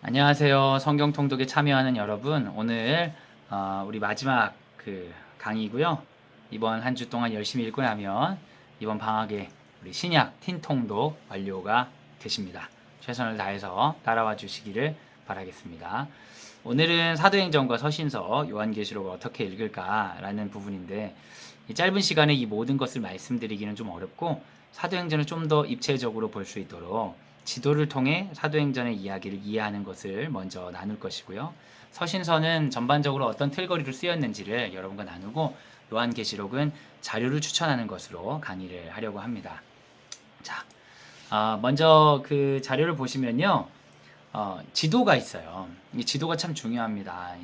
안녕하세요. 성경 통독에 참여하는 여러분. 오늘 우리 마지막 강의고요. 이번 한 주 동안 열심히 읽고 나면 이번 방학에 우리 신약 틴 통독 완료가 되십니다. 최선을 다해서 따라와 주시기를 바라겠습니다. 오늘은 사도행전과 서신서, 요한계시록을 어떻게 읽을까라는 부분인데 이 짧은 시간에 이 모든 것을 말씀드리기는 좀 어렵고 사도행전을 좀 더 입체적으로 볼 수 있도록 지도를 통해 사도행전의 이야기를 이해하는 것을 먼저 나눌 것이고요. 서신서는 전반적으로 어떤 틀거리로 쓰였는지를 여러분과 나누고 요한계시록은 자료를 추천하는 것으로 강의를 하려고 합니다. 자, 먼저 그 자료를 보시면요. 지도가 있어요. 이 지도가 참 중요합니다.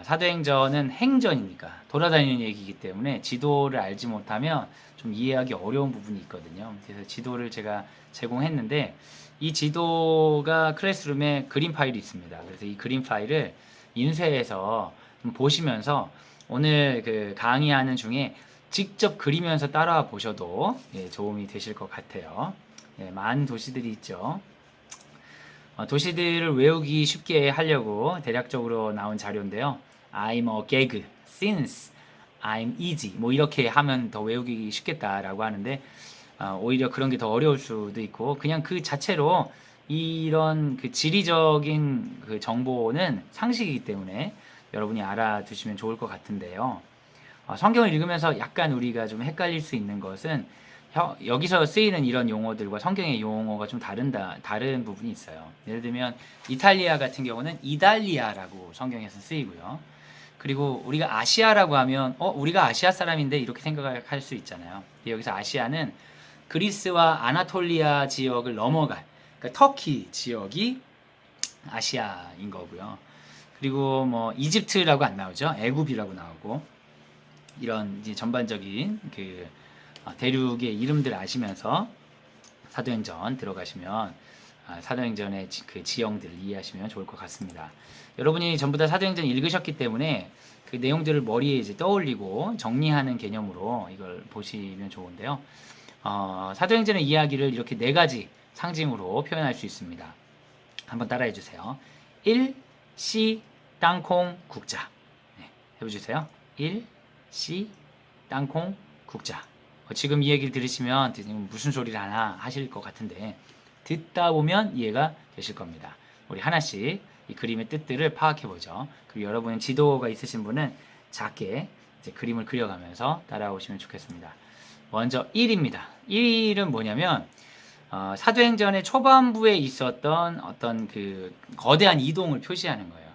사도행전은 행전이니까 돌아다니는 얘기이기 때문에 지도를 알지 못하면 좀 이해하기 어려운 부분이 있거든요. 그래서 지도를 제가 제공했는데 이 지도가 클래스룸에 그림 파일이 있습니다. 그래서 이 그림 파일을 인쇄해서 보시면서 오늘 강의하는 중에 직접 그리면서 따라와 보셔도 도움이 되실 것 같아요. 많은 도시들이 있죠. 도시들을 외우기 쉽게 하려고 대략적으로 나온 자료인데요. I'm a gag since I'm easy. 뭐 이렇게 하면 더 외우기 쉽겠다라고 하는데 오히려 그런 게 더 어려울 수도 있고 그냥 그 자체로 이런 지리적인 정보는 상식이기 때문에 여러분이 알아두시면 좋을 것 같은데요. 성경을 읽으면서 약간 우리가 좀 헷갈릴 수 있는 것은 여기서 쓰이는 이런 용어들과 성경의 용어가 좀 다른 부분이 있어요. 예를 들면 이탈리아 같은 경우는 이달리아라고 성경에서 쓰이고요. 그리고 우리가 아시아라고 하면 우리가 아시아 사람인데 이렇게 생각할 수 있잖아요. 여기서 아시아는 그리스와 아나톨리아 지역을 넘어갈 그러니까 터키 지역이 아시아인 거고요. 그리고 뭐 이집트라고 안 나오죠. 애굽이라고 나오고 이런 이제 전반적인 대륙의 이름들 아시면서 사도행전 들어가시면 사도행전의 지형들을 이해하시면 좋을 것 같습니다. 여러분이 전부 다 사도행전 읽으셨기 때문에 그 내용들을 머리에 이제 떠올리고 정리하는 개념으로 이걸 보시면 좋은데요. 사도행전의 이야기를 이렇게 네 가지 상징으로 표현할 수 있습니다. 한번 따라해 주세요. 1. 시, 땅콩, 국자. 네, 해보주세요. 1. 시, 땅콩, 국자. 지금 이 얘기를 들으시면 무슨 소리를 하나 하실 것 같은데 듣다 보면 이해가 되실 겁니다. 우리 하나씩 이 그림의 뜻들을 파악해 보죠. 그리고 여러분 지도가 있으신 분은 작게 이제 그림을 그려가면서 따라오시면 좋겠습니다. 먼저 1입니다. 1은 뭐냐면 사도행전의 초반부에 있었던 어떤 거대한 이동을 표시하는 거예요.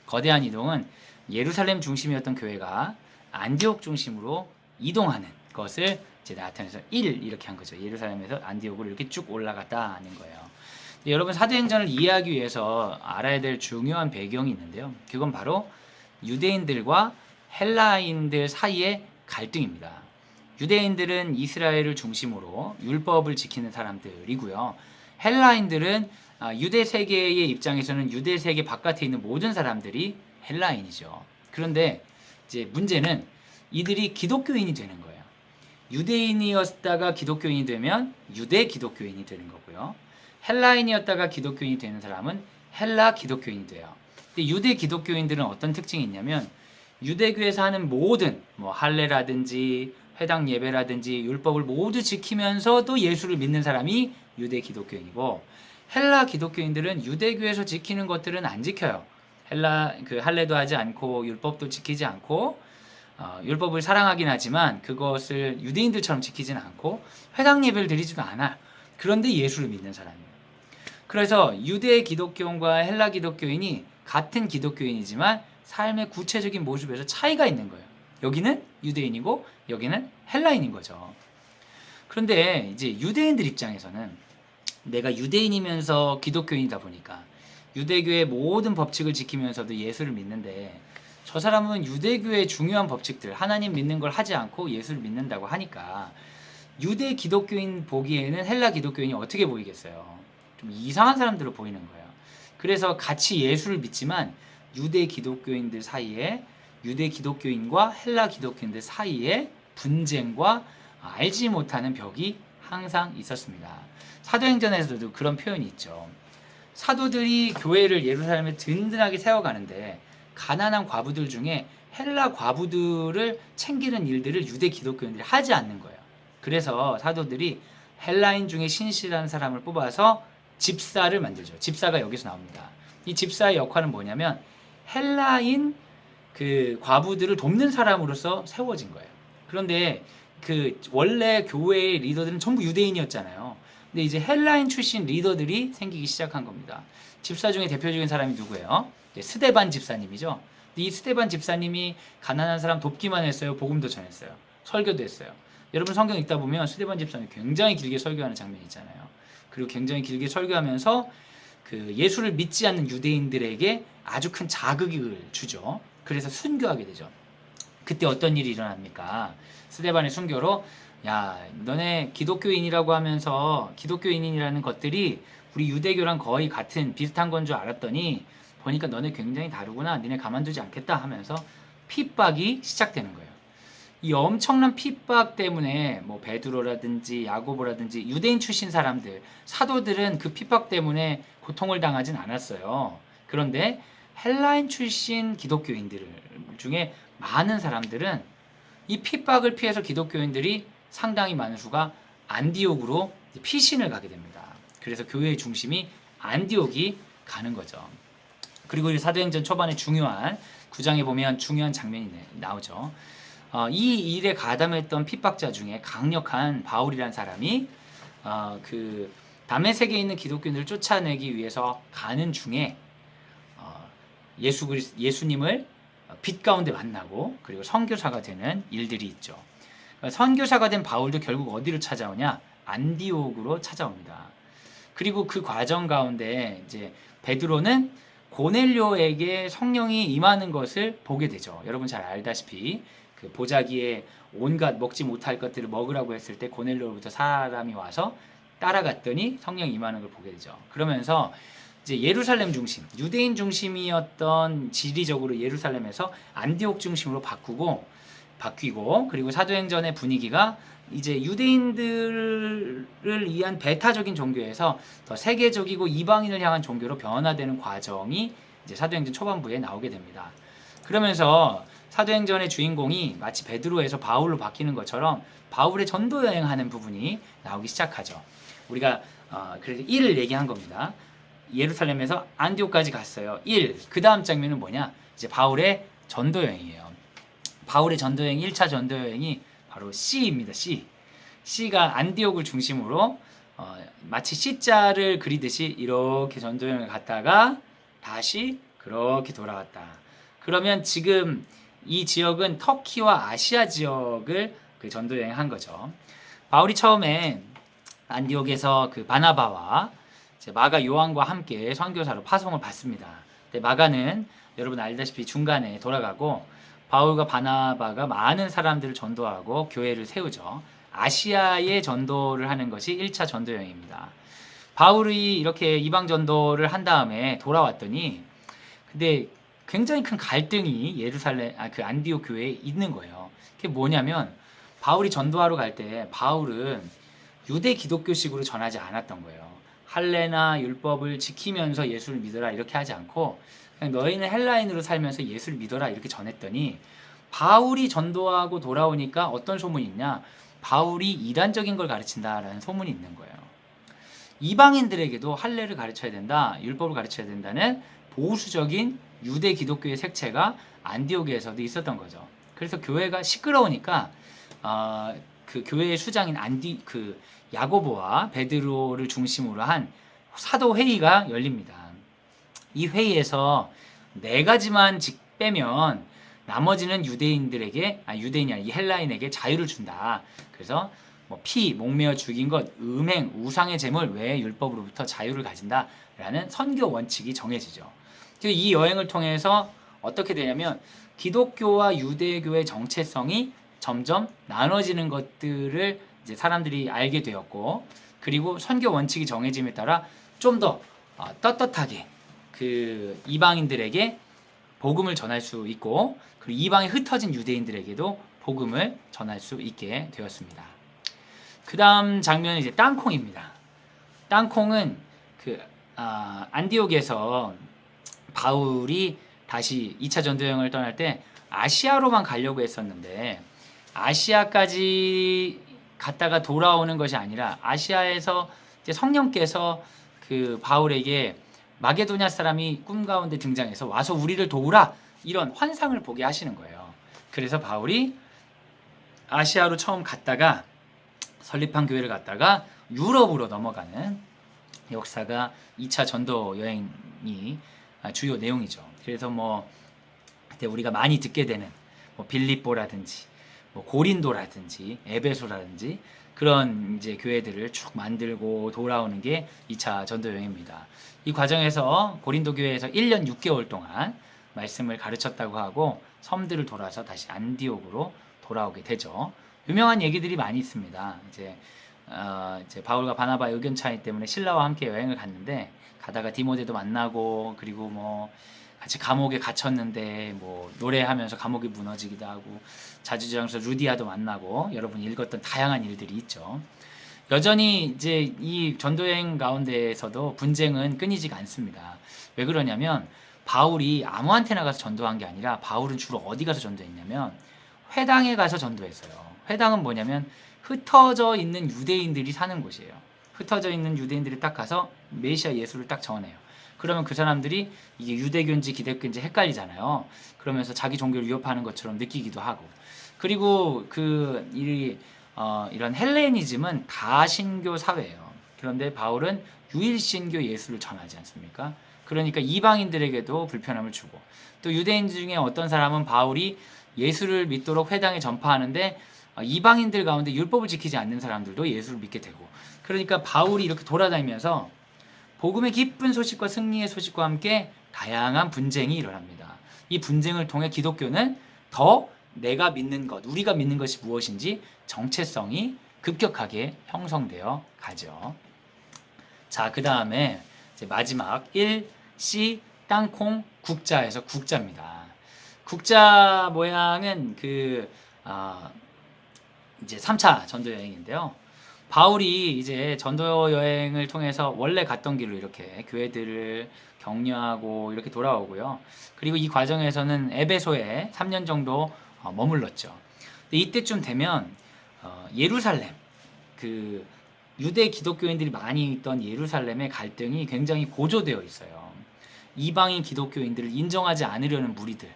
거대한 이동은 예루살렘 중심이었던 교회가 안디옥 중심으로 이동하는 것을 이제 나타내서 1 이렇게 한 거죠. 예루살렘에서 안디옥으로 이렇게 쭉 올라갔다는 거예요. 여러분 사도행전을 이해하기 위해서 알아야 될 중요한 배경이 있는데요. 그건 바로 유대인들과 헬라인들 사이의 갈등입니다. 유대인들은 이스라엘을 중심으로 율법을 지키는 사람들이고요. 헬라인들은 유대 세계의 입장에서는 유대 세계 바깥에 있는 모든 사람들이 헬라인이죠. 그런데 이제 문제는 이들이 기독교인이 되는 거예요. 유대인이었다가 기독교인이 되면 유대 기독교인이 되는 거고요. 헬라인이었다가 기독교인이 되는 사람은 헬라 기독교인이 돼요. 근데 유대 기독교인들은 어떤 특징이 있냐면 유대교에서 하는 모든 할례라든지 회당 예배라든지 율법을 모두 지키면서도 예수를 믿는 사람이 유대 기독교인이고 헬라 기독교인들은 유대교에서 지키는 것들은 안 지켜요. 할례도 하지 않고 율법도 지키지 않고 율법을 사랑하긴 하지만 그것을 유대인들처럼 지키진 않고 회당 예배를 드리지도 않아. 그런데 예수를 믿는 사람이에요. 그래서 유대 기독교인과 헬라 기독교인이 같은 기독교인이지만 삶의 구체적인 모습에서 차이가 있는 거예요. 여기는 유대인이고 여기는 헬라인인 거죠. 그런데 이제 유대인들 입장에서는 내가 유대인이면서 기독교인이다 보니까 유대교의 모든 법칙을 지키면서도 예수를 믿는데 저 사람은 유대교의 중요한 법칙들 하나님 믿는 걸 하지 않고 예수를 믿는다고 하니까 유대 기독교인 보기에는 헬라 기독교인이 어떻게 보이겠어요? 좀 이상한 사람들로 보이는 거예요. 그래서 같이 예수를 믿지만 유대 기독교인들 사이에 유대 기독교인과 헬라 기독교인들 사이에 분쟁과 알지 못하는 벽이 항상 있었습니다. 사도행전에서도 그런 표현이 있죠. 사도들이 교회를 예루살렘에 든든하게 세워가는데 가난한 과부들 중에 헬라 과부들을 챙기는 일들을 유대 기독교인들이 하지 않는 거예요. 그래서 사도들이 헬라인 중에 신실한 사람을 뽑아서 집사를 만들죠. 집사가 여기서 나옵니다. 이 집사의 역할은 뭐냐면 헬라인 그 과부들을 돕는 사람으로서 세워진 거예요. 그런데 그 원래 교회의 리더들은 전부 유대인이었잖아요. 근데 이제 헬라인 출신 리더들이 생기기 시작한 겁니다. 집사 중에 대표적인 사람이 누구예요? 스데반 집사님이죠. 이 스데반 집사님이 가난한 사람 돕기만 했어요? 복음도 전했어요? 설교도 했어요? 여러분 성경 읽다 보면 스데반 집사님이 굉장히 길게 설교하는 장면이 있잖아요. 그리고 굉장히 길게 설교하면서 그 예수를 믿지 않는 유대인들에게 아주 큰 자극을 주죠. 그래서 순교하게 되죠. 그때 어떤 일이 일어납니까? 스데반의 순교로 야, 너네 기독교인이라고 하면서 기독교인이라는 것들이 우리 유대교랑 거의 같은 비슷한 건 줄 알았더니 보니까 너네 굉장히 다르구나. 니네 가만두지 않겠다 하면서 핍박이 시작되는 거예요. 이 엄청난 핍박 때문에 뭐 베드로라든지 야고보라든지 유대인 출신 사람들, 사도들은 그 핍박 때문에 고통을 당하진 않았어요. 그런데 헬라인 출신 기독교인들 중에 많은 사람들은 이 핍박을 피해서 기독교인들이 상당히 많은 수가 안디옥으로 피신을 가게 됩니다. 그래서 교회의 중심이 안디옥이 가는 거죠. 그리고 사도행전 초반에 중요한 9장에 보면 중요한 장면이 나오죠. 이 일에 가담했던 핍박자 중에 강력한 바울이라는 사람이 그 다메섹에 있는 기독교인들을 쫓아내기 위해서 가는 중에 예수님을 빛 가운데 만나고 그리고 선교사가 되는 일들이 있죠. 선교사가 된 바울도 결국 어디로 찾아오냐? 안디옥으로 찾아옵니다. 그리고 그 과정 가운데 이제 베드로는 고넬료에게 성령이 임하는 것을 보게 되죠. 여러분 잘 알다시피 그 보자기에 온갖 먹지 못할 것들을 먹으라고 했을 때 고넬료로부터 사람이 와서 따라갔더니 성령이 임하는 걸 보게 되죠. 그러면서 이제 예루살렘 중심, 유대인 중심이었던 지리적으로 예루살렘에서 안디옥 중심으로 바뀌고 그리고 사도행전의 분위기가 이제 유대인들을 위한 배타적인 종교에서 더 세계적이고 이방인을 향한 종교로 변화되는 과정이 이제 사도행전 초반부에 나오게 됩니다. 그러면서 사도행전의 주인공이 마치 베드로에서 바울로 바뀌는 것처럼 바울의 전도 여행하는 부분이 나오기 시작하죠. 우리가 그래서 1을 얘기한 겁니다. 예루살렘에서 안디옥까지 갔어요. 1. 그 다음 장면은 뭐냐? 이제 바울의 전도 여행이에요. 바울의 전도 여행 1차 전도 여행이 바로 C입니다. C가 안디옥을 중심으로 마치 C자를 그리듯이 이렇게 전도 여행을 갔다가 다시 그렇게 돌아왔다. 그러면 지금 이 지역은 터키와 아시아 지역을 그 전도 여행한 거죠. 바울이 처음에 안디옥에서 그 바나바와 마가 요한과 함께 선교사로 파송을 받습니다. 근데 마가는 여러분 알다시피 중간에 돌아가고 바울과 바나바가 많은 사람들을 전도하고 교회를 세우죠. 아시아에 전도를 하는 것이 1차 전도 여행입니다. 바울이 이렇게 이방 전도를 한 다음에 돌아왔더니 근데 굉장히 큰 갈등이 그 안디옥 교회에 있는 거예요. 그게 뭐냐면 바울이 전도하러 갈 때 바울은 유대 기독교식으로 전하지 않았던 거예요. 할례나 율법을 지키면서 예수를 믿어라 이렇게 하지 않고 그냥 너희는 헬라인으로 살면서 예수를 믿어라 이렇게 전했더니 바울이 전도하고 돌아오니까 어떤 소문이 있냐? 바울이 이단적인 걸 가르친다라는 소문이 있는 거예요. 이방인들에게도 할례를 가르쳐야 된다, 율법을 가르쳐야 된다는 보수적인 유대 기독교의 색채가 안디옥에서도 있었던 거죠. 그래서 교회가 시끄러우니까 그 교회의 수장인 야고보와 베드로를 중심으로 한 사도 회의가 열립니다. 이 회의에서 4가지만 빼면 나머지는 유대인이 아니라 이 헬라인에게 자유를 준다. 그래서 목매어 죽인 것, 음행, 우상의 제물 외에 율법으로부터 자유를 가진다라는 선교 원칙이 정해지죠. 이 여행을 통해서 어떻게 되냐면 기독교와 유대교의 정체성이 점점 나눠지는 것들을 이제 사람들이 알게 되었고, 그리고 선교 원칙이 정해짐에 따라 좀 더 떳떳하게 그 이방인들에게 복음을 전할 수 있고, 그리고 이방에 흩어진 유대인들에게도 복음을 전할 수 있게 되었습니다. 그 다음 장면은 이제 땅콩입니다. 땅콩은 그 안디옥에서 바울이 다시 2차 전도 여행을 떠날 때 아시아로만 가려고 했었는데 아시아까지 갔다가 돌아오는 것이 아니라 아시아에서 이제 성령께서 그 바울에게 마게도냐 사람이 꿈 가운데 등장해서 와서 우리를 도우라 이런 환상을 보게 하시는 거예요. 그래서 바울이 아시아로 처음 갔다가 설립한 교회를 갔다가 유럽으로 넘어가는 역사가 2차 전도 여행이 주요 내용이죠. 그래서 뭐 그때 우리가 많이 듣게 되는 뭐 빌립보라든지 뭐 고린도라든지 에베소라든지 그런 이제 교회들을 쭉 만들고 돌아오는 게 2차 전도 여행입니다. 이 과정에서 고린도 교회에서 1년 6개월 동안 말씀을 가르쳤다고 하고 섬들을 돌아서 다시 안디옥으로 돌아오게 되죠. 유명한 얘기들이 많이 있습니다. 이제 바울과 바나바 의견 차이 때문에 신라와 함께 여행을 갔는데 가다가 디모데도 만나고 그리고 뭐 같이 감옥에 갇혔는데 뭐 노래하면서 감옥이 무너지기도 하고 자주지장서 루디아도 만나고 여러분이 읽었던 다양한 일들이 있죠. 여전히 이제 이 전도여행 가운데에서도 분쟁은 끊이지가 않습니다. 왜 그러냐면 바울이 아무한테나 가서 전도한 게 아니라 바울은 주로 어디 가서 전도했냐면 회당에 가서 전도했어요. 회당은 뭐냐면 흩어져 있는 유대인들이 사는 곳이에요. 흩어져 있는 유대인들이 딱 가서 메시아 예수를 딱 전해요. 그러면 그 사람들이 이게 유대교인지 기독교인지 헷갈리잖아요. 그러면서 자기 종교를 위협하는 것처럼 느끼기도 하고. 그리고 이런 헬레니즘은 다신교 사회예요. 그런데 바울은 유일신교 예수를 전하지 않습니까? 그러니까 이방인들에게도 불편함을 주고 또 유대인 중에 어떤 사람은 바울이 예수를 믿도록 회당에 전파하는데 이방인들 가운데 율법을 지키지 않는 사람들도 예수를 믿게 되고 그러니까 바울이 이렇게 돌아다니면서 복음의 기쁜 소식과 승리의 소식과 함께 다양한 분쟁이 일어납니다. 이 분쟁을 통해 기독교는 더 내가 믿는 것, 우리가 믿는 것이 무엇인지 정체성이 급격하게 형성되어 가죠. 자, 그 다음에 마지막 1C 땅콩 국자에서 국자입니다. 국자 모양은 이제 3차 전도 여행인데요. 바울이 이제 전도 여행을 통해서 원래 갔던 길로 이렇게 교회들을 격려하고 이렇게 돌아오고요. 그리고 이 과정에서는 에베소에 3년 정도 머물렀죠. 근데 이때쯤 되면 예루살렘 그 유대 기독교인들이 많이 있던 예루살렘의 갈등이 굉장히 고조되어 있어요. 이방인 기독교인들을 인정하지 않으려는 무리들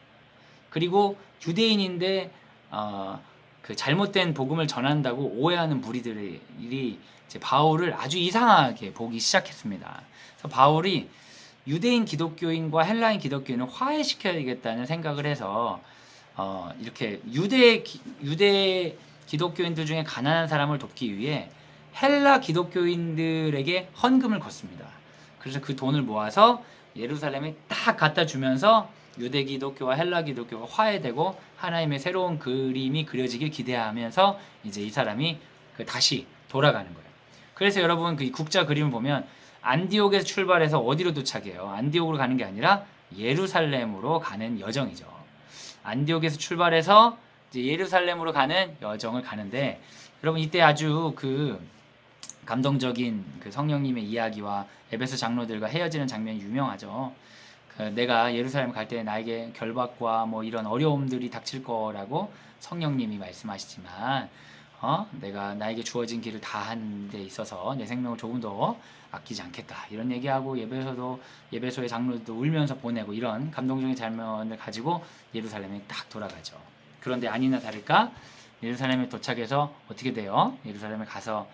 그리고 유대인인데 그 잘못된 복음을 전한다고 오해하는 무리들이 이제 바울을 아주 이상하게 보기 시작했습니다. 그래서 바울이 유대인 기독교인과 헬라인 기독교인을 화해시켜야겠다는 생각을 해서 이렇게 유대 기독교인들 중에 가난한 사람을 돕기 위해 헬라 기독교인들에게 헌금을 걷습니다. 그래서 그 돈을 모아서 예루살렘에 딱 갖다 주면서 유대 기독교와 헬라 기독교가 화해되고 하나님의 새로운 그림이 그려지길 기대하면서 이제 이 사람이 다시 돌아가는 거예요. 그래서 여러분 그 국자 그림을 보면 안디옥에서 출발해서 어디로 도착해요? 안디옥으로 가는 게 아니라 예루살렘으로 가는 여정이죠. 안디옥에서 출발해서 이제 예루살렘으로 가는 여정을 가는데 여러분 이때 아주 그 감동적인 그 성령님의 이야기와 에베소 장로들과 헤어지는 장면이 유명하죠. 내가 예루살렘 갈 때 나에게 결박과 뭐 이런 어려움들이 닥칠 거라고 성령님이 말씀하시지만 내가 나에게 주어진 길을 다한 데 있어서 내 생명을 조금도 아끼지 않겠다 이런 얘기하고 예배소의 장로들도 울면서 보내고 이런 감동적인 장면을 가지고 예루살렘에 딱 돌아가죠. 그런데 아니나 다를까 예루살렘에 도착해서 어떻게 돼요? 예루살렘에 가서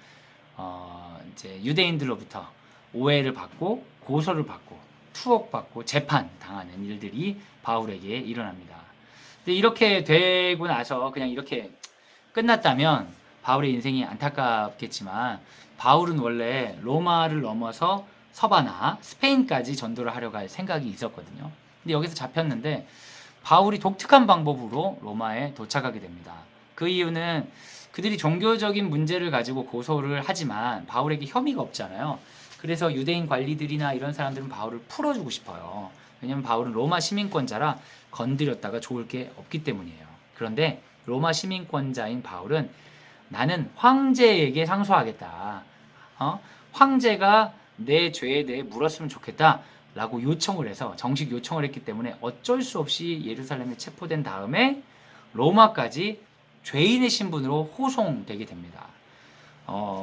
이제 유대인들로부터 오해를 받고 고소를 받고 투옥받고 재판 당하는 일들이 바울에게 일어납니다. 근데 이렇게 되고 나서 그냥 이렇게 끝났다면 바울의 인생이 안타깝겠지만 바울은 원래 로마를 넘어서 서바나 스페인까지 전도를 하려고 할 생각이 있었거든요. 근데 여기서 잡혔는데 바울이 독특한 방법으로 로마에 도착하게 됩니다. 그 이유는 그들이 종교적인 문제를 가지고 고소를 하지만 바울에게 혐의가 없잖아요. 그래서 유대인 관리들이나 이런 사람들은 바울을 풀어주고 싶어요. 왜냐하면 바울은 로마 시민권자라 건드렸다가 좋을 게 없기 때문이에요. 그런데 로마 시민권자인 바울은 나는 황제에게 상소하겠다. 황제가 내 죄에 대해 물었으면 좋겠다라고 요청을 해서 정식 요청을 했기 때문에 어쩔 수 없이 예루살렘에 체포된 다음에 로마까지 죄인의 신분으로 호송되게 됩니다.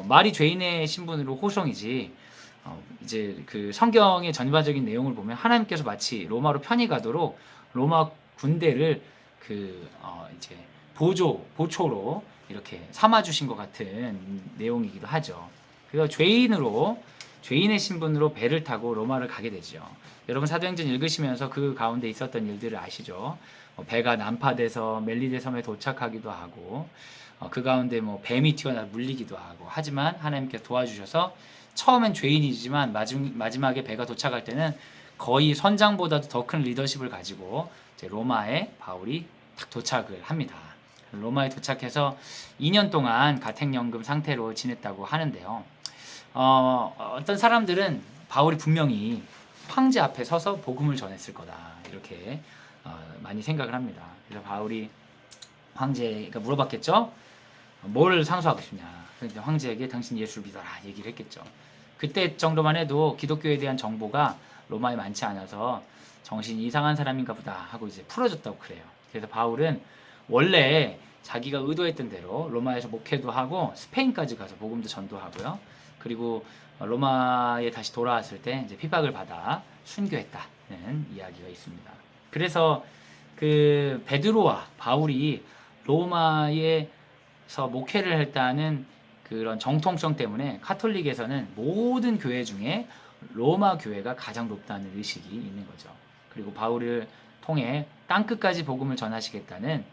말이 죄인의 신분으로 호송이지. 이제 그 성경의 전반적인 내용을 보면 하나님께서 마치 로마로 편히 가도록 로마 군대를 이제 보초로 이렇게 삼아 주신 것 같은 내용이기도 하죠. 그래서 죄인의 신분으로 배를 타고 로마를 가게 되죠. 여러분 사도행전 읽으시면서 그 가운데 있었던 일들을 아시죠? 배가 난파돼서 멜리데 섬에 도착하기도 하고 그 가운데 뱀이 튀어나와 물리기도 하고 하지만 하나님께서 도와주셔서 처음엔 죄인이지만 마지막에 배가 도착할 때는 거의 선장보다도 더 큰 리더십을 가지고 이제 로마에 바울이 딱 도착을 합니다. 로마에 도착해서 2년 동안 가택연금 상태로 지냈다고 하는데요. 어떤 사람들은 바울이 분명히 황제 앞에 서서 복음을 전했을 거다 이렇게 많이 생각을 합니다. 그래서 바울이 황제가 물어봤겠죠. 뭘 상소하고 싶냐. 그래서 황제에게 당신 예수를 믿어라 얘기를 했겠죠. 그때 정도만 해도 기독교에 대한 정보가 로마에 많지 않아서 정신이 이상한 사람인가 보다 하고 이제 풀어졌다고 그래요. 그래서 바울은 원래 자기가 의도했던 대로 로마에서 목회도 하고 스페인까지 가서 복음도 전도하고요. 그리고 로마에 다시 돌아왔을 때 이제 핍박을 받아 순교했다는 이야기가 있습니다. 그래서 그 베드로와 바울이 로마에서 목회를 했다는 그런 정통성 때문에 카톨릭에서는 모든 교회 중에 로마 교회가 가장 높다는 의식이 있는 거죠. 그리고 바울을 통해 땅끝까지 복음을 전하시겠다는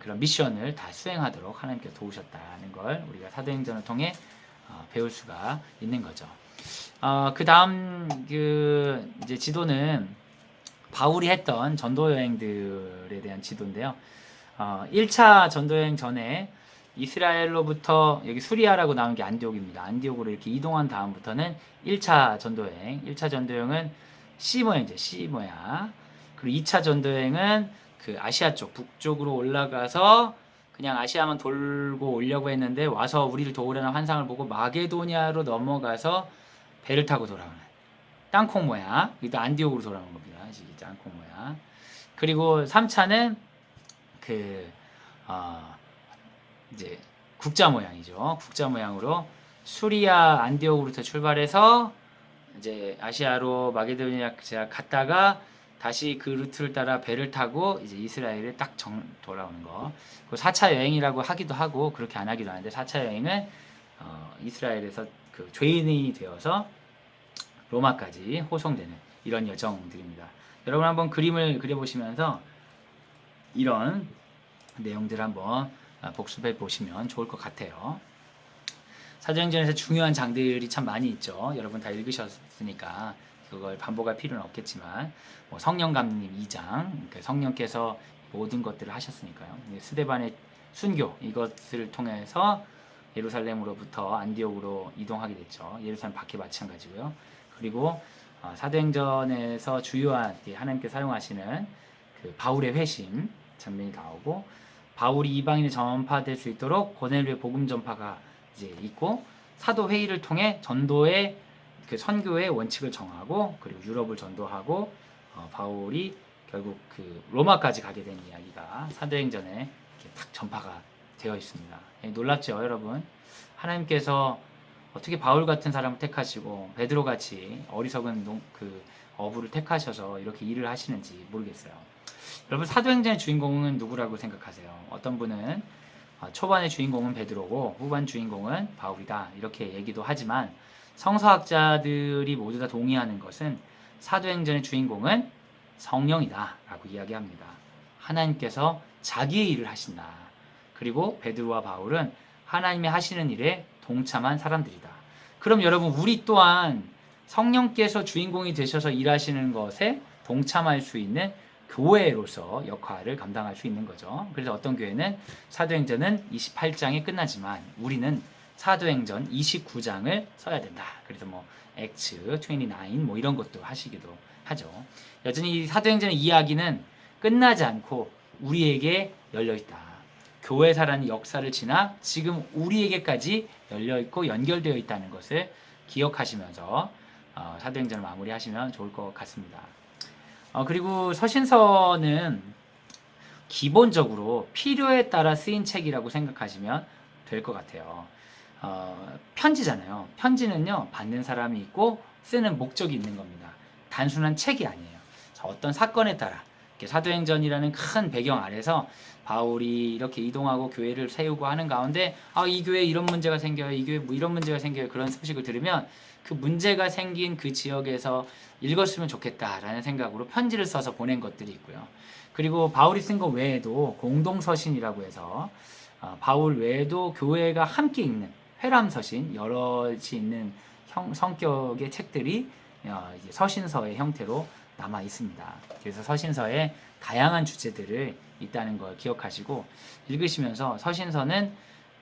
그런 미션을 다 수행하도록 하나님께서 도우셨다는 걸 우리가 사도행전을 통해 배울 수가 있는 거죠. 그 다음 이제 지도는 바울이 했던 전도 여행들에 대한 지도인데요. 1차 전도 여행 전에 이스라엘로부터 여기 수리아라고 나온 게 안디옥입니다. 안디옥으로 이렇게 이동한 다음부터는 1차 전도여행. 1차 전도여행은 C 모양이죠. C 모양. 그리고 2차 전도여행은 그 아시아 쪽 북쪽으로 올라가서 그냥 아시아만 돌고 오려고 했는데 와서 우리를 도우려는 환상을 보고 마게도니아로 넘어가서 배를 타고 돌아오는 땅콩 모양. 이것도 안디옥으로 돌아오는 겁니다. 땅콩 모양. 그리고 3차는 이제 국자 모양이죠. 국자 모양으로 수리아 안디옥으로부터 출발해서 이제 아시아로 마게도니아 갔다가 다시 그 루트를 따라 배를 타고 이제 이스라엘에 딱 돌아오는 거. 그 4차 여행이라고 하기도 하고 그렇게 안 하기도 하는데 4차 여행은 이스라엘에서 그 죄인이 되어서 로마까지 호송되는 이런 여정들입니다. 여러분 한번 그림을 그려보시면서 이런 내용들 한번 복습해 보시면 좋을 것 같아요. 사도행전에서 중요한 장들이 참 많이 있죠. 여러분 다 읽으셨으니까 그걸 반복할 필요는 없겠지만 성령 감림 2장 성령께서 모든 것들을 하셨으니까요. 스데반의 순교 이것을 통해서 예루살렘으로부터 안디옥으로 이동하게 됐죠. 예루살렘 밖에 마찬가지고요. 그리고 사도행전에서 주요한 하나님께 사용하시는 그 바울의 회심 장면이 나오고 바울이 이방인에 전파될 수 있도록 고넬료의 복음 전파가 이제 있고 사도 회의를 통해 전도의 그 선교의 원칙을 정하고 그리고 유럽을 전도하고 바울이 결국 그 로마까지 가게 된 이야기가 사도행전에 이렇게 딱 전파가 되어 있습니다. 놀랍죠, 여러분? 하나님께서 어떻게 바울 같은 사람을 택하시고 베드로 같이 어리석은 그 어부를 택하셔서 이렇게 일을 하시는지 모르겠어요. 여러분 사도행전의 주인공은 누구라고 생각하세요? 어떤 분은 초반의 주인공은 베드로고 후반 주인공은 바울이다 이렇게 얘기도 하지만 성서학자들이 모두 다 동의하는 것은 사도행전의 주인공은 성령이다 라고 이야기합니다. 하나님께서 자기의 일을 하신다. 그리고 베드로와 바울은 하나님이 하시는 일에 동참한 사람들이다. 그럼 여러분 우리 또한 성령께서 주인공이 되셔서 일하시는 것에 동참할 수 있는 교회로서 역할을 감당할 수 있는 거죠. 그래서 어떤 교회는 사도행전은 28장에 끝나지만 우리는 사도행전 29장을 써야 된다. 그래서 Acts 29 이런 것도 하시기도 하죠. 여전히 사도행전의 이야기는 끝나지 않고 우리에게 열려 있다. 교회사라는 역사를 지나 지금 우리에게까지 열려 있고 연결되어 있다는 것을 기억하시면서 사도행전을 마무리하시면 좋을 것 같습니다. 그리고 서신서는 기본적으로 필요에 따라 쓰인 책이라고 생각하시면 될 것 같아요. 편지잖아요. 편지는요, 받는 사람이 있고 쓰는 목적이 있는 겁니다. 단순한 책이 아니에요. 어떤 사건에 따라 사도행전이라는 큰 배경 아래서 바울이 이렇게 이동하고 교회를 세우고 하는 가운데 이 교회에 이런 문제가 생겨요. 이 교회에 뭐 이런 문제가 생겨요. 그런 소식을 들으면 그 문제가 생긴 그 지역에서 읽었으면 좋겠다라는 생각으로 편지를 써서 보낸 것들이 있고요. 그리고 바울이 쓴 것 외에도 공동서신이라고 해서 바울 외에도 교회가 함께 읽는 회람서신 여럿이 있는 성격의 책들이 이제 서신서의 형태로 남아 있습니다. 그래서 서신서에 다양한 주제들을 있다는 걸 기억하시고 읽으시면서 서신서는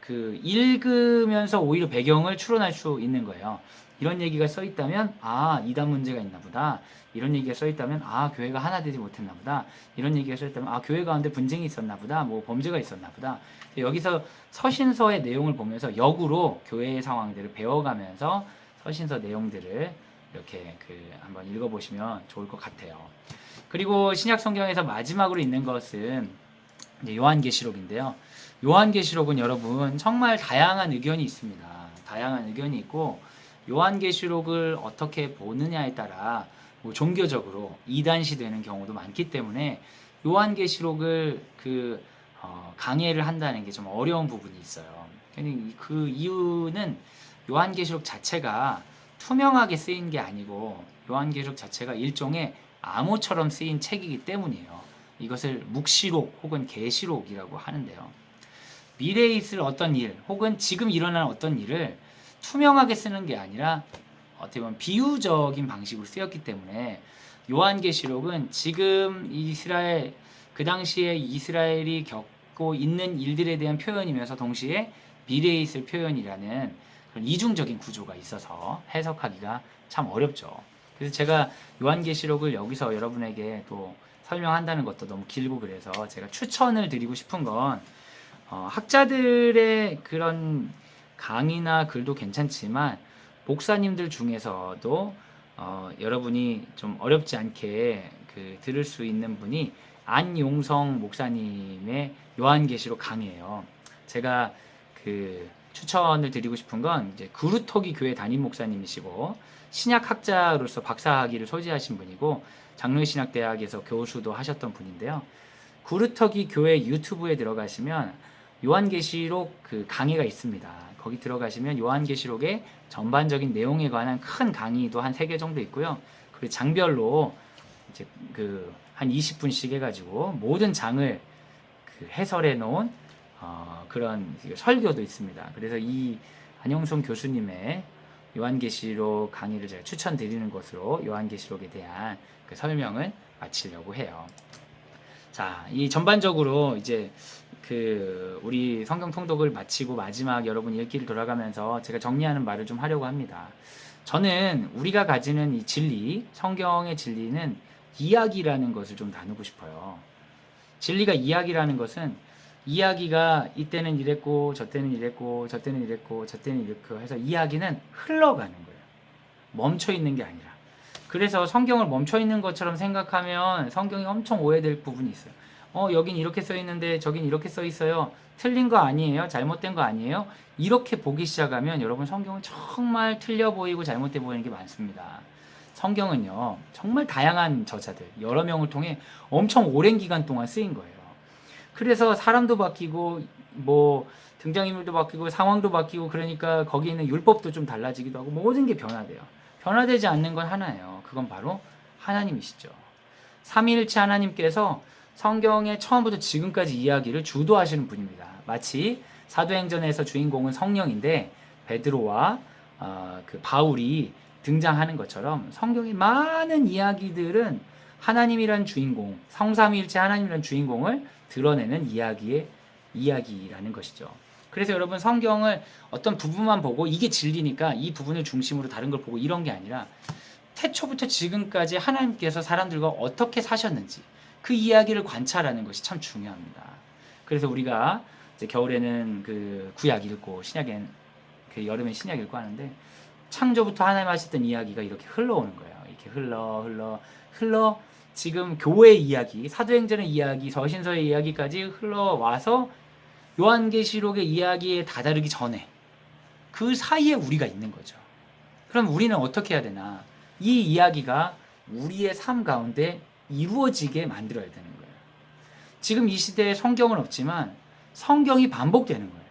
그 읽으면서 오히려 배경을 추론할 수 있는 거예요. 이런 얘기가 써 있다면 이단 문제가 있나 보다. 이런 얘기가 써 있다면 교회가 하나 되지 못했나 보다. 이런 얘기가 써 있다면 교회 가운데 분쟁이 있었나 보다. 뭐 범죄가 있었나 보다. 여기서 서신서의 내용을 보면서 역으로 교회의 상황들을 배워가면서 서신서 내용들을 이렇게 한번 읽어보시면 좋을 것 같아요. 그리고 신약 성경에서 마지막으로 있는 것은 이제 요한계시록인데요. 요한계시록은 여러분 정말 다양한 의견이 있습니다. 다양한 의견이 있고 요한계시록을 어떻게 보느냐에 따라 뭐 종교적으로 이단시 되는 경우도 많기 때문에 요한계시록을 강해를 한다는 게 좀 어려운 부분이 있어요. 그 이유는 요한계시록 자체가 투명하게 쓰인 게 아니고 요한계시록 자체가 일종의 암호처럼 쓰인 책이기 때문이에요. 이것을 묵시록 혹은 계시록이라고 하는데요. 미래에 있을 어떤 일 혹은 지금 일어난 어떤 일을 투명하게 쓰는 게 아니라 어떻게 보면 비유적인 방식으로 쓰였기 때문에 요한계시록은 지금 이스라엘 그 당시에 이스라엘이 겪고 있는 일들에 대한 표현이면서 동시에 미래에 있을 표현이라는 그런 이중적인 구조가 있어서 해석하기가 참 어렵죠. 그래서 제가 요한계시록을 여기서 여러분에게 또 설명한다는 것도 너무 길고 그래서 제가 추천을 드리고 싶은 건 학자들의 그런 강의나 글도 괜찮지만 목사님들 중에서도 여러분이 좀 어렵지 않게 들을 수 있는 분이 안용성 목사님의 요한계시록 강의예요. 제가 추천을 드리고 싶은 건 이제 그루터기 교회 담임 목사님이시고 신약학자로서 박사학위를 소지하신 분이고 장로신학대학에서 교수도 하셨던 분인데요. 그루터기 교회 유튜브에 들어가시면 요한계시록 강의가 있습니다. 거기 들어가시면 요한계시록의 전반적인 내용에 관한 큰 강의도 한 3개 정도 있고요. 그리고 장별로 이제 한 20분씩 해가지고 모든 장을 해설해 놓은 그런 설교도 있습니다. 그래서 이 안용성 교수님의 요한계시록 강의를 제가 추천드리는 것으로 요한계시록에 대한 설명을 마치려고 해요. 자, 이 전반적으로 이제 우리 성경 통독을 마치고 마지막 여러분 읽기를 돌아가면서 제가 정리하는 말을 좀 하려고 합니다. 저는 우리가 가지는 이 진리, 성경의 진리는 이야기라는 것을 좀 나누고 싶어요. 진리가 이야기라는 것은 이야기가 이때는 이랬고 저때는 이랬고 저때는 이랬고 저때는 이랬고 해서 이야기는 흘러가는 거예요. 멈춰 있는 게 아니라. 그래서 성경을 멈춰 있는 것처럼 생각하면 성경이 엄청 오해될 부분이 있어요. 여긴 이렇게 써 있는데 저긴 이렇게 써 있어요. 틀린 거 아니에요? 잘못된 거 아니에요? 이렇게 보기 시작하면 여러분 성경은 정말 틀려 보이고 잘못돼 보이는 게 많습니다. 성경은요 정말 다양한 저자들 여러 명을 통해 엄청 오랜 기간 동안 쓰인 거예요. 그래서 사람도 바뀌고 뭐 등장인물도 바뀌고 상황도 바뀌고 그러니까 거기 있는 율법도 좀 달라지기도 하고 모든 게 변화돼요. 변화되지 않는 건 하나예요. 그건 바로 하나님이시죠. 삼위일체 하나님께서 성경의 처음부터 지금까지 이야기를 주도하시는 분입니다. 마치 사도행전에서 주인공은 성령인데 베드로와 바울이 등장하는 것처럼 성경의 많은 이야기들은 하나님이란 주인공, 성삼위일체 하나님이란 주인공을 드러내는 이야기라는 것이죠. 그래서 여러분 성경을 어떤 부분만 보고 이게 진리니까 이 부분을 중심으로 다른 걸 보고 이런 게 아니라 태초부터 지금까지 하나님께서 사람들과 어떻게 사셨는지 그 이야기를 관찰하는 것이 참 중요합니다. 그래서 우리가 이제 겨울에는 구약 읽고 신약엔 여름에 신약 읽고 하는데 창조부터 하나님 하셨던 이야기가 이렇게 흘러오는 거예요. 이렇게 흘러 지금 교회의 이야기, 사도행전의 이야기, 서신서의 이야기까지 흘러와서 요한계시록의 이야기에 다다르기 전에 그 사이에 우리가 있는 거죠. 그럼 우리는 어떻게 해야 되나? 이 이야기가 우리의 삶 가운데 이루어지게 만들어야 되는 거예요. 지금 이 시대에 성경은 없지만 성경이 반복되는 거예요.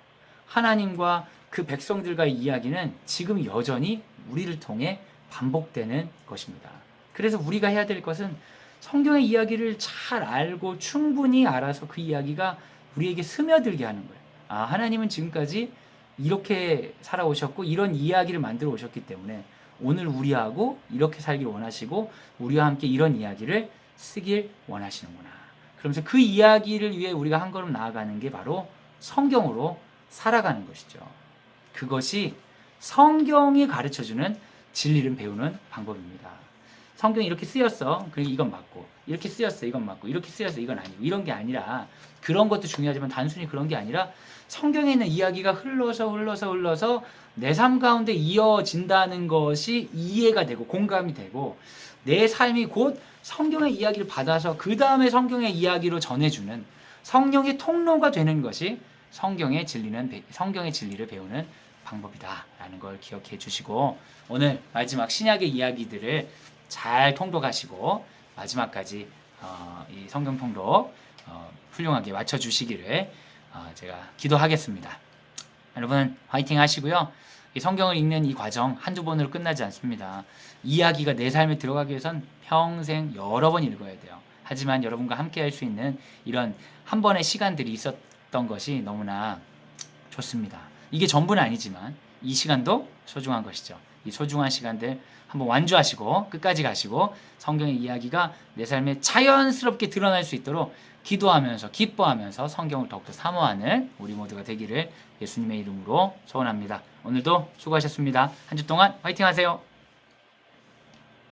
하나님과 그 백성들과의 이야기는 지금 여전히 우리를 통해 반복되는 것입니다. 그래서 우리가 해야 될 것은 성경의 이야기를 잘 알고 충분히 알아서 그 이야기가 우리에게 스며들게 하는 거예요. 아, 하나님은 지금까지 이렇게 살아오셨고 이런 이야기를 만들어 오셨기 때문에 오늘 우리하고 이렇게 살길 원하시고 우리와 함께 이런 이야기를 쓰길 원하시는구나. 그러면서 그 이야기를 위해 우리가 한 걸음 나아가는 게 바로 성경으로 살아가는 것이죠. 그것이 성경이 가르쳐주는 진리를 배우는 방법입니다. 성경이 이렇게 쓰였어. 그리고 이건 맞고, 이렇게 쓰였어. 이건 맞고, 이렇게 쓰였어. 이건 아니고, 이런 게 아니라, 그런 것도 중요하지만 단순히 그런 게 아니라 성경에 있는 이야기가 흘러서 내 삶 가운데 이어진다는 것이 이해가 되고 공감이 되고 내 삶이 곧 성경의 이야기를 받아서 그 다음에 성경의 이야기로 전해주는 성령의 통로가 되는 것이 성경의 진리를 배우는 방법이다라는 걸 기억해 주시고 오늘 마지막 신약의 이야기들을 잘 통독하시고 마지막까지 이 성경 통독 훌륭하게 맞춰주시기를 제가 기도하겠습니다. 여러분 화이팅 하시고요. 이 성경을 읽는 이 과정 한두 번으로 끝나지 않습니다. 이야기가 내 삶에 들어가기 위해선 평생 여러 번 읽어야 돼요. 하지만 여러분과 함께 할 수 있는 이런 한 번의 시간들이 있었던 것이 너무나 좋습니다. 이게 전부는 아니지만 이 시간도 소중한 것이죠. 이 소중한 시간들 한번 완주하시고 끝까지 가시고 성경의 이야기가 내 삶에 자연스럽게 드러날 수 있도록 기도하면서 기뻐하면서 성경을 더욱더 사모하는 우리 모두가 되기를 예수님의 이름으로 소원합니다. 오늘도 수고하셨습니다. 한 주 동안 화이팅 하세요.